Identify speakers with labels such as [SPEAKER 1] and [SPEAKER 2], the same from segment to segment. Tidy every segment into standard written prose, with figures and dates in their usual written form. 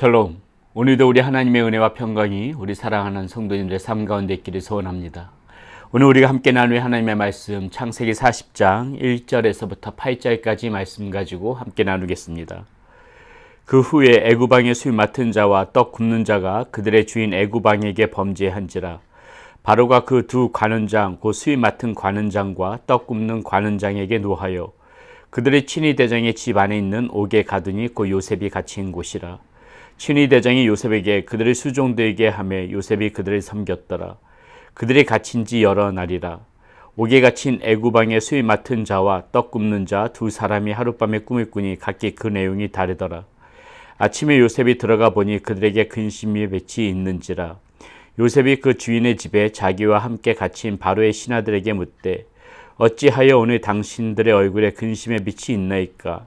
[SPEAKER 1] 샬롬. 오늘도 우리 하나님의 은혜와 평강이 우리 사랑하는 성도님들의 삶 가운데 있기를 소원합니다. 오늘 우리가 함께 나눌 하나님의 말씀 창세기 40장 1절에서부터 8절까지 말씀 가지고 함께 나누겠습니다. 그 후에 애굽왕의 수위 맡은 자와 떡 굽는 자가 그들의 주인 애굽왕에게 범죄한지라. 바로가 그 두 관원장 곧 수위 맡은 관원장과 떡 굽는 관원장에게 노하여 그들의 친위 대장의 집 안에 있는 옥에 가두니 곧 요셉이 갇힌 곳이라. 친위 대장이 요셉에게 그들의 수종들에게 하매 요셉이 그들을 섬겼더라. 그들이 갇힌 지 여러 날이라. 옥에 갇힌 애굽왕의 수위 맡은 자와 떡 굽는 자 두 사람이 하룻밤에 꿈을 꾸니 각기 그 내용이 다르더라. 아침에 요셉이 들어가 보니 그들에게 근심이 맺히 있는지라. 요셉이 그 주인의 집에 자기와 함께 갇힌 바로의 신하들에게 묻되 어찌하여 오늘 당신들의 얼굴에 근심의 빛이 있나이까.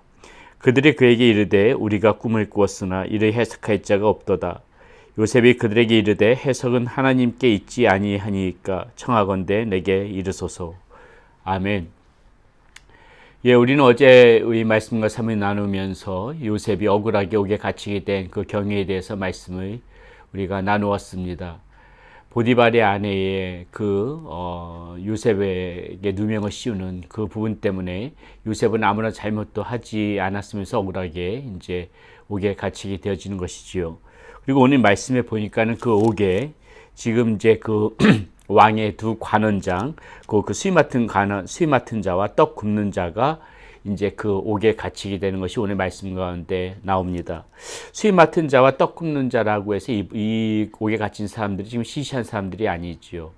[SPEAKER 1] 그들이 그에게 이르되 우리가 꿈을 꾸었으나 이를 해석할 자가 없도다. 요셉이 그들에게 이르되 해석은 하나님께 있지 아니하니까 청하건대 내게 이르소서. 아멘. 우리는 어제의 말씀과 삶을 나누면서 요셉이 억울하게 옥에 갇히게 된 그 경위에 대해서 말씀을 우리가 나누었습니다. 보디발의 아내의 요셉에게 누명을 씌우는 그 부분 때문에 요셉은 아무런 잘못도 하지 않았으면서 억울하게 이제 옥에 갇히게 되어지는 것이지요. 그리고 오늘 말씀에 보니까는 그 옥에 지금 이제 그 왕의 두 관원장, 그 수위 맡은 자와 떡 굽는 자가 이제 그 옥에 갇히게 되는 것이 오늘 말씀 가운데 나옵니다. 수위 맡은 자와 떡 굽는 자라고 해서 이 옥에 갇힌 사람들이 지금 시시한 사람들이 아니지요.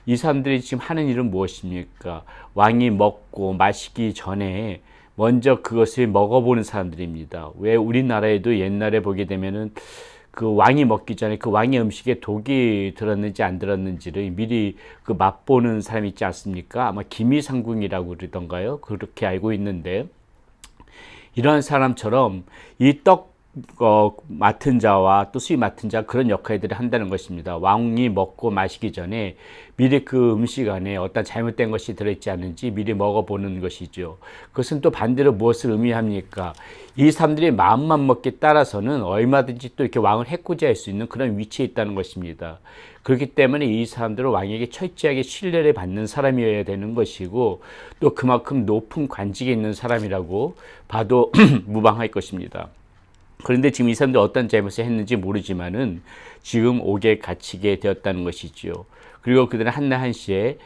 [SPEAKER 1] 이 사람들이 지금 하는 일은 무엇입니까? 왕이 먹고 마시기 전에 먼저 그것을 먹어보는 사람들입니다. 왜 우리나라에도 옛날에 보게 되면은 그 왕이 먹기 전에 그 왕의 음식에 독이 들었는지 안 들었는지를 미리 그 맛보는 사람이 있지 않습니까? 아마 기미상궁이라고 그러던가요? 그렇게 알고 있는데 이러한 사람처럼 이 떡 맡은 자와 또 수위 맡은 자 그런 역할들을 한다는 것입니다. 왕이 먹고 마시기 전에 미리 그 음식 안에 어떤 잘못된 것이 들어있지 않은지 미리 먹어보는 것이죠. 그것은 또 반대로 무엇을 의미합니까? 이 사람들이 마음만 먹기에 따라서는 얼마든지 또 이렇게 왕을 해코지할 수 있는 그런 위치에 있다는 것입니다. 그렇기 때문에 이 사람들은 왕에게 철저하게 신뢰를 받는 사람이어야 되는 것이고 또 그만큼 높은 관직에 있는 사람이라고 봐도 무방할 것입니다. 그런데 지금 이 사람들 어떤 잘못을 했는지 모르지만은 지금 옥에 갇히게 되었다는 것이지요. 그리고 그들은 한날 한시에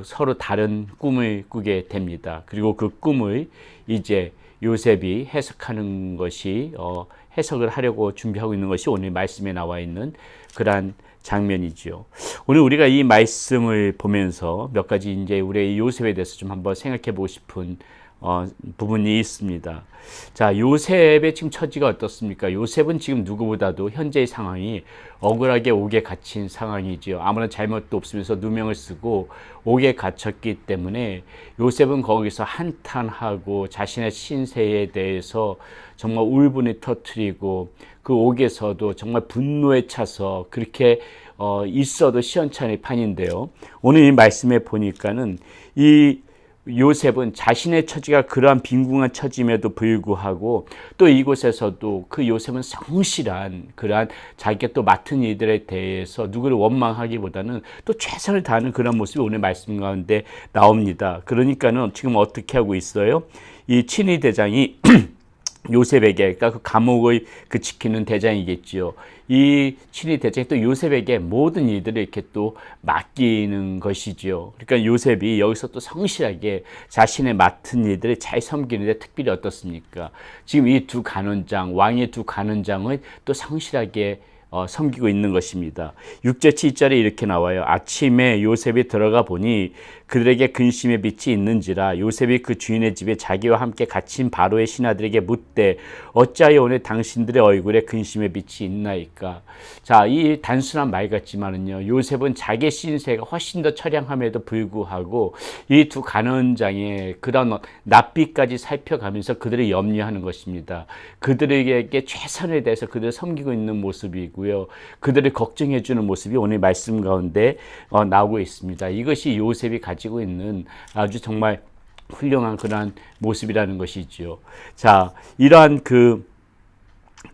[SPEAKER 1] 서로 다른 꿈을 꾸게 됩니다. 그리고 그 꿈을 이제 요셉이 해석하는 것이 해석을 하려고 준비하고 있는 것이 오늘 말씀에 나와 있는 그러한 장면이지요. 오늘 우리가 이 말씀을 보면서 몇 가지 이제 우리의 요셉에 대해서 좀 한번 생각해 보고 싶은 부분이 있습니다. 자, 요셉의 지금 처지가 어떻습니까? 요셉은 지금 누구보다도 현재의 상황이 억울하게 옥에 갇힌 상황이지요. 아무런 잘못도 없으면서 누명을 쓰고 옥에 갇혔기 때문에 요셉은 거기서 한탄하고 자신의 신세에 대해서 정말 울분을 터뜨리고 그 옥에서도 정말 분노에 차서 그렇게 있어도 시원찮을 판인데요. 오늘 이 말씀에 보니까는 이 요셉은 자신의 처지가 그러한 빈궁한 처지임에도 불구하고 또 이곳에서도 그 요셉은 성실한 그러한 자기가 또 맡은 일들에 대해서 누구를 원망하기보다는 또 최선을 다하는 그런 모습이 오늘 말씀 가운데 나옵니다. 그러니까는 지금 어떻게 하고 있어요? 이 친위 대장이 요셉에게, 그러니까 그 감옥을 지키는 대장이겠지요. 이 친위 대장이 또 요셉에게 모든 일들을 이렇게 또 맡기는 것이지요. 그러니까 요셉이 여기서 또 성실하게 자신의 맡은 일들을 잘 섬기는데 특별히 어떻습니까? 지금 이 두 간원장, 왕의 두 간원장을 또 성실하게 섬기고 있는 것입니다. 6절 7절에 이렇게 나와요. 아침에 요셉이 들어가 보니 그들에게 근심의 빛이 있는지라. 요셉이 그 주인의 집에 자기와 함께 갇힌 바로의 신하들에게 묻되 어찌하여 오늘 당신들의 얼굴에 근심의 빛이 있나이까. 자, 이 단순한 말 같지만은요, 요셉은 자기 신세가 훨씬 더 처량함에도 불구하고 이 두 간원장의 그런 낯빛까지 살펴가면서 그들을 염려하는 것입니다. 그들에게 최선을 다해서 그들을 섬기고 있는 모습이고요, 그들을 걱정해 주는 모습이 오늘 말씀 가운데 나오고 있습니다. 이것이 요셉이 가지고 있는 아주 정말 훌륭한 그러한 모습이라는 것이지요. 자, 이러한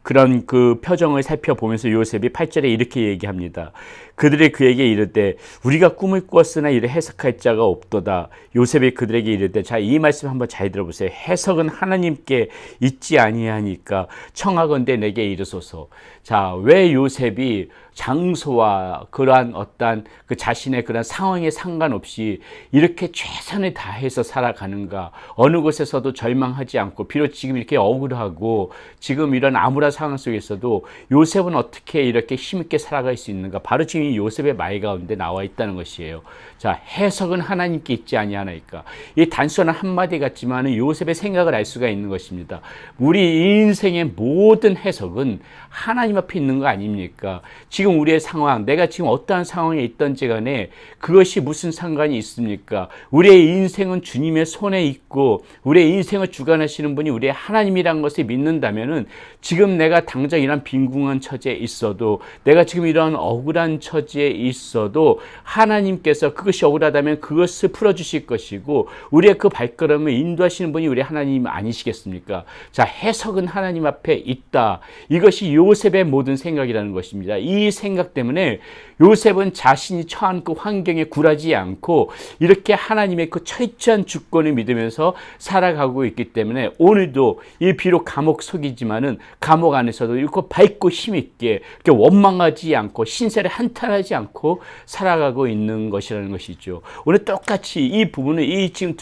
[SPEAKER 1] 그런 그 표정을 살펴보면서 요셉이 8절에 이렇게 얘기합니다. 그들이 그에게 이르되 우리가 꿈을 꾸었으나 이를 해석할 자가 없도다. 요셉이 그들에게 이르되, 자, 이 말씀 한번 잘 들어보세요. 해석은 하나님께 있지 아니하니까 청하건대 내게 이르소서. 자, 왜 요셉이 장소와 그러한 어떠한 그 자신의 그런 상황에 상관없이 이렇게 최선을 다해서 살아가는가? 어느 곳에서도 절망하지 않고, 비록 지금 이렇게 억울하고 지금 이런 암울한 상황 속에서도 요셉은 어떻게 이렇게 힘있게 살아갈 수 있는가? 바로 지금 이 요셉의 말 가운데 나와 있다는 것이에요. 자, 해석은 하나님께 있지 아니하나이까. 이 단순한 한마디 같지만 요셉의 생각을 알 수가 있는 것입니다. 우리 인생의 모든 해석은 하나님 앞에 있는 거 아닙니까? 지금 우리의 상황, 내가 지금 어떠한 상황에 있던지 간에 그것이 무슨 상관이 있습니까? 우리의 인생은 주님의 손에 있고 우리의 인생을 주관하시는 분이 우리의 하나님이라는 것을 믿는다면은 지금 내가 당장 이런 빈궁한 처지에 있어도, 내가 지금 이런 억울한 처지에 있어도 하나님께서 그것이 억울하다면 그것을 풀어주실 것이고 우리의 그 발걸음을 인도하시는 분이 우리 하나님 아니시겠습니까? 자, 해석은 하나님 앞에 있다. 이것이 요셉의 모든 생각이라는 것입니다. 이 생각 때문에 요셉은 자신이 처한 그 환경에 굴하지 않고 이렇게 하나님의 그 철저한 주권을 믿으면서 살아가고 있기 때문에 오늘도 이 비록 감옥 속이지만은 감옥 안에서도 이렇게 밝고 힘있게 이렇게 원망하지 않고 신세를 한탄하지 않고 살아가고 있는 것이라는 것이죠. 오늘 똑같이 이 부분은 이 지금 이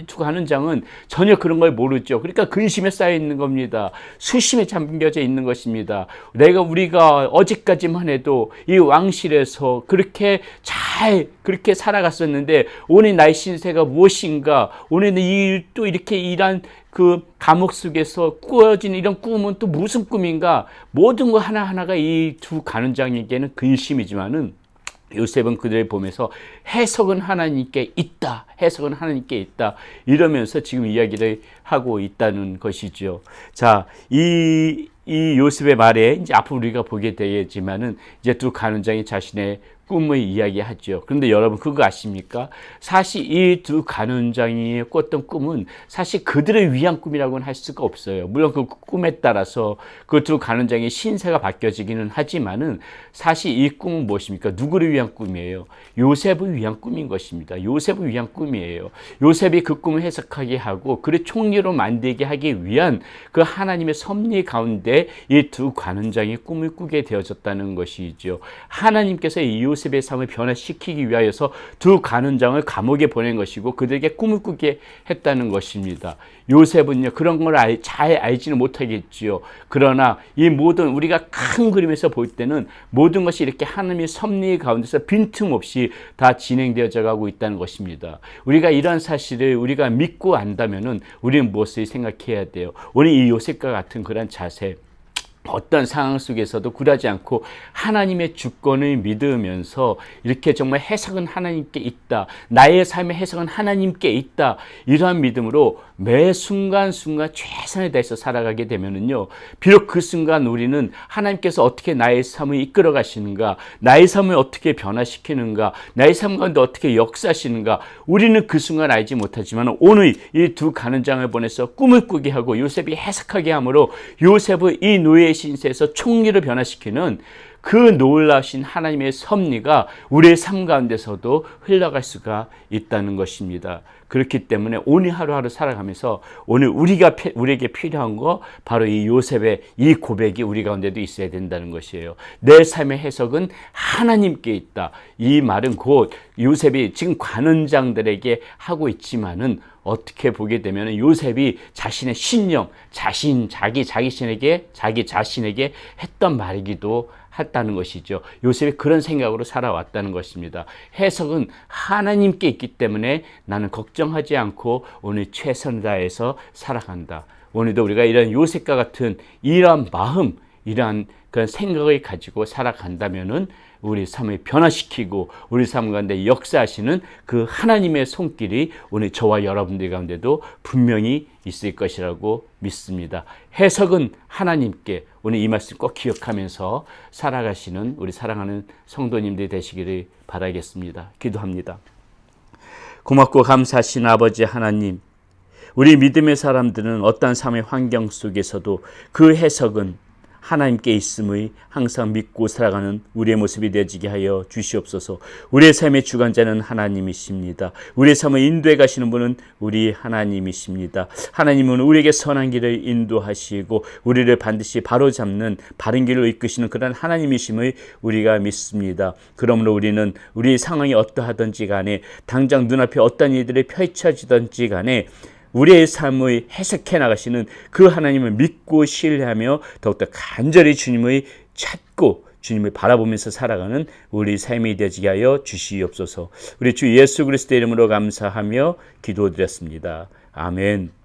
[SPEAKER 1] 두 가는장은 전혀 그런 걸 모르죠. 그러니까 근심에 쌓여 있는 겁니다. 수심에 잠겨져 있는 것입니다. 우리가 어제까지만 해도 이 왕실에서 그렇게 그렇게 살아갔었는데 오늘 나의 신세가 무엇인가? 오늘은 또 이렇게 일한 그 감옥 속에서 꾸어진 이런 꿈은 또 무슨 꿈인가? 모든 거 하나하나가 이 두 가는장에게는 근심이지만은 요셉은 그들을 보면서 해석은 하나님께 있다. 해석은 하나님께 있다. 이러면서 지금 이야기를 하고 있다는 것이죠. 자, 이 요셉의 말에 이제 앞으로 우리가 보게 되겠지만은 이제 두 가는장이 자신의 꿈을 이야기하죠. 그런데 여러분 그거 아십니까? 사실 이 두 가는장이 꿨던 꿈은 사실 그들을 위한 꿈이라고는 할 수가 없어요. 물론 그 꿈에 따라서 그 두 가는장의 신세가 바뀌어지기는 하지만은 사실 이 꿈은 무엇입니까? 누구를 위한 꿈이에요? 요셉을 위한 꿈인 것입니다. 요셉을 위한 꿈이에요. 요셉이 그 꿈을 해석하게 하고 그를 총리로 만들게 하기 위한 그 하나님의 섭리 가운데 이 두 가는장이 꿈을 꾸게 되어졌다는 것이죠. 하나님께서 이 요셉의 삶을 변화시키기 위하여서 두 가는장을 감옥에 보낸 것이고 그들에게 꿈을 꾸게 했다는 것입니다. 요셉은요 그런 걸 잘 알지는 못하겠지요. 그러나 이 모든 우리가 큰 그림에서 볼 때는 모든 것이 이렇게 하나님의 섭리 가운데서 빈틈없이 다 진행되어져 가고 있다는 것입니다. 우리가 이런 사실을 우리가 믿고 안다면은 우리는 무엇을 생각해야 돼요? 오늘 이 요셉과 같은 그런 자세, 어떤 상황 속에서도 굴하지 않고 하나님의 주권을 믿으면서 이렇게 정말 해석은 하나님께 있다. 나의 삶의 해석은 하나님께 있다. 이러한 믿음으로 매 순간순간 최선을 다해서 살아가게 되면은요. 비록 그 순간 우리는 하나님께서 어떻게 나의 삶을 이끌어 가시는가, 나의 삶을 어떻게 변화시키는가, 나의 삶 가운데 어떻게 역사하시는가, 우리는 그 순간 알지 못하지만 오늘 이 두 가는장을 보내서 꿈을 꾸게 하고 요셉이 해석하게 함으로 요셉의 이 노예 신세에서 총리를 변화시키는 그 놀라우신 하나님의 섭리가 우리의 삶 가운데서도 흘러갈 수가 있다는 것입니다. 그렇기 때문에 오늘 하루하루 살아가면서 오늘 우리에게 필요한 거 바로 이 요셉의 이 고백이 우리 가운데도 있어야 된다는 것이에요. 내 삶의 해석은 하나님께 있다. 이 말은 곧 요셉이 지금 관원장들에게 하고 있지만은 어떻게 보게 되면 요셉이 자신의 신령, 자기 자신에게 했던 말이기도 했다는 것이죠. 요셉이 그런 생각으로 살아왔다는 것입니다. 해석은 하나님께 있기 때문에 나는 걱정하지 않고 오늘 최선을 다해서 살아간다. 오늘도 우리가 이런 요셉과 같은 이러한 마음, 이러한 그런 생각을 가지고 살아간다면은 우리 삶을 변화시키고 우리 삶 가운데 역사하시는 그 하나님의 손길이 오늘 저와 여러분들 가운데도 분명히 있을 것이라고 믿습니다. 해석은 하나님께, 오늘 이 말씀 꼭 기억하면서 살아가시는 우리 사랑하는 성도님들이 되시기를 바라겠습니다. 기도합니다. 고맙고 감사하신 아버지 하나님, 우리 믿음의 사람들은 어떤 삶의 환경 속에서도 그 해석은 하나님께 있음의 항상 믿고 살아가는 우리의 모습이 되어지게 하여 주시옵소서. 우리의 삶의 주관자는 하나님이십니다. 우리의 삶을 인도해 가시는 분은 우리 하나님이십니다. 하나님은 우리에게 선한 길을 인도하시고 우리를 반드시 바로잡는 바른 길로 이끄시는 그런 하나님이심을 우리가 믿습니다. 그러므로 우리는 우리 상황이 어떠하든지 간에 당장 눈앞에 어떤 일들이 펼쳐지든지 간에 우리의 삶을 해석해 나가시는 그 하나님을 믿고 신뢰하며 더욱더 간절히 주님을 찾고 주님을 바라보면서 살아가는 우리 삶이 되게 하여 주시옵소서. 우리 주 예수 그리스도의 이름으로 감사하며 기도드렸습니다. 아멘.